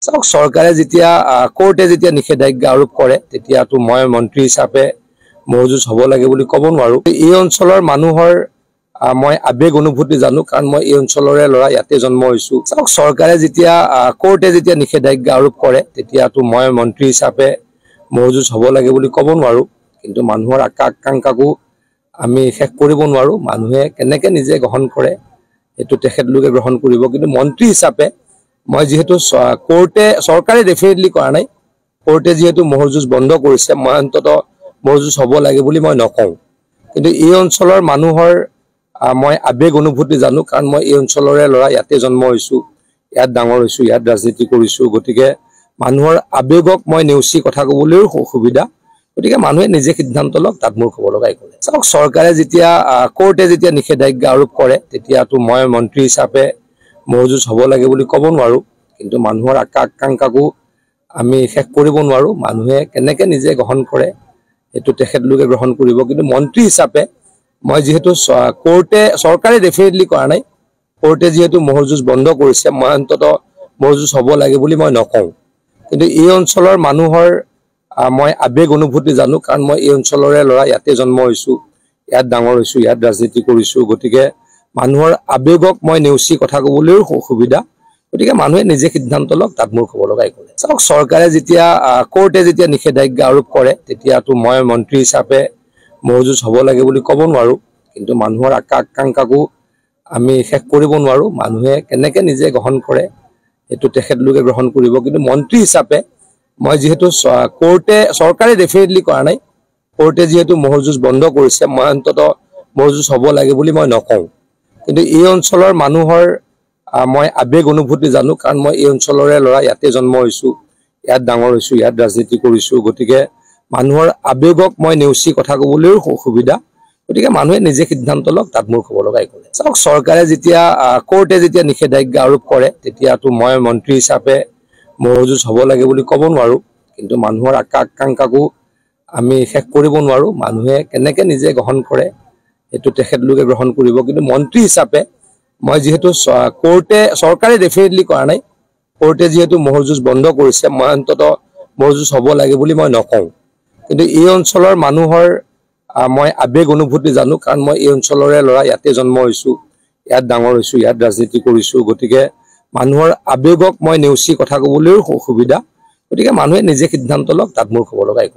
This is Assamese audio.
চাওক চৰকাৰে যেতিয়া কোৰ্টে যেতিয়া নিষেধাজ্ঞা আৰোপ কৰে তেতিয়াতো মই মন্ত্ৰী হিচাপে মহজুজ হ'ব লাগে বুলি ক'ব নোৱাৰো। এই অঞ্চলৰ মানুহৰ মই আবেগ অনুভূতি জানো, কাৰণ মই এই অঞ্চলৰে ল'ৰা, ইয়াতে জন্ম হৈছো। চাওক চৰকাৰে যেতিয়া কোৰ্টে যেতিয়া নিষেধাজ্ঞা আৰোপ কৰে তেতিয়াতো মই মন্ত্ৰী হিচাপে মহজুজ হ'ব লাগে বুলি ক'ব নোৱাৰো। কিন্তু মানুহৰ আকাংক্ষাকো আমি শেষ কৰিব নোৱাৰো। মানুহে কেনেকে নিজে গ্ৰহণ কৰে সেইটো তেখেতলোকে গ্ৰহণ কৰিব। কিন্তু মন্ত্ৰী হিচাপে মই যিহেতু চৰকাৰে ডেফিনেটলি কৰা নাই, কোৰ্টে যিহেতু মহজুজ বন্ধ কৰিছে, মই অন্ততঃ মহজুজ হ'ব লাগে বুলি মই নকওঁ। কিন্তু এই অঞ্চলৰ মানুহৰ মই আবেগ অনুভূতি জানো, কাৰণ মই এই অঞ্চলৰে ল'ৰা, ইয়াতে জন্ম হৈছো, ইয়াত ডাঙৰ হৈছো, ইয়াত ৰাজনীতি কৰিছো। গতিকে মানুহৰ আবেগক মই নেওচি কথা ক'বলৈও অসুবিধা। গতিকে মানুহে নিজে সিদ্ধান্ত লওক, তাত মোৰ ক'ব লগা একো নাই। চাওক চৰকাৰে যেতিয়া কোৰ্টে যেতিয়া নিষেধাজ্ঞা আৰোপ কৰে তেতিয়াতো মই মন্ত্ৰী হিচাপে মহজুজ হ'ব লাগে বুলি ক'ব নোৱাৰো। কিন্তু মানুহৰ আকাংক্ষাকো আমি শেষ কৰিব নোৱাৰো। মানুহে কেনেকে নিজে গ্ৰহণ কৰে সেইটো তেখেতলোকে গ্ৰহণ কৰিব। কিন্তু মন্ত্ৰী হিচাপে মই যিহেতু চৰকাৰে ডেফিনেটলি কৰা নাই, কোৰ্টে যিহেতু মহজুজ বন্ধ কৰিছে, মই অন্ততঃ মহজুজ হ'ব লাগে বুলি মই নকওঁ। কিন্তু এই অঞ্চলৰ মানুহৰ মই আবেগ অনুভূতি জানো, কাৰণ মই এই অঞ্চলৰে ল'ৰা, ইয়াতে জন্ম হৈছো, ইয়াত ডাঙৰ হৈছো, ইয়াত ৰাজনীতি কৰিছো। গতিকে মানুহৰ আবেগক মই নেওচি কথা ক'বলৈও অসুবিধা। গতিকে মানুহে নিজে সিদ্ধান্ত লওক, তাত মোৰ ক'ব লগা একো নাই। চাওক চৰকাৰে যেতিয়া কোৰ্টে যেতিয়া নিষেধাজ্ঞা আৰোপ কৰে তেতিয়াতো মই মন্ত্ৰী হিচাপে মহজুজ হ'ব লাগে বুলি ক'ব নোৱাৰো। কিন্তু মানুহৰ আকাংক্ষাকো আমি শেষ কৰিব নোৱাৰো। মানুহে কেনেকে নিজে গ্ৰহণ কৰে সেইটো তেখেতলোকে গ্ৰহণ কৰিব। কিন্তু মন্ত্ৰী হিচাপে মই যিহেতু চৰকাৰে ডেফিনেটলি কৰা নাই, কোৰ্টে যিহেতু মহজুজ বন্ধ কৰিছে, মই অন্ততঃ মহজুজ হ'ব লাগে বুলি মই নকওঁ। কিন্তু এই অঞ্চলৰ মানুহৰ মই আবেগ অনুভূতি জানো, কাৰণ মই এই অঞ্চলৰে ল'ৰা, ইয়াতে জন্ম হৈছো, ইয়াত ডাঙৰ হৈছো, ইয়াত ৰাজনীতি কৰিছো। গতিকে মানুহৰ আবেগক মই নেওচি কথা ক'বলৈও অসুবিধা। গতিকে মানুহে নিজে সিদ্ধান্ত লওক, তাত মোৰ ক'ব লগা একো নাই। চাওক চৰকাৰে যেতিয়া কোৰ্টে যেতিয়া নিষেধাজ্ঞা আৰোপ কৰে তেতিয়াতো মই মন্ত্ৰী হিচাপে মহজুজ হ'ব লাগে বুলি ক'ব নোৱাৰো। কিন্তু মানুহৰ আকাংক্ষাকো আমি শেষ কৰিব নোৱাৰো। মানুহে কেনেকে নিজে গ্ৰহণ কৰে সেইটো তেখেতলোকে গ্ৰহণ কৰিব। কিন্তু মন্ত্ৰী হিচাপে মই যিহেতু চৰকাৰে ডেফিনেটলি কৰা নাই, কোৰ্টে যিহেতু মহজুজ বন্ধ কৰিছে, মই অন্ততঃ মহজুজ হ'ব লাগে বুলি মই নকওঁ। কিন্তু এই অঞ্চলৰ মানুহৰ মই আবেগ অনুভূতি জানো, কাৰণ মই এই অঞ্চলৰে ল'ৰা, ইয়াতে জন্ম হৈছো, ইয়াত ডাঙৰ হৈছো, ইয়াত ৰাজনীতি কৰিছো। গতিকে মানুহৰ আবেগক মই নেওচি কথা ক'বলৈও অসুবিধা। গতিকে মানুহে নিজে সিদ্ধান্ত লওক, তাত মোৰ ক'ব লগা একো নাই।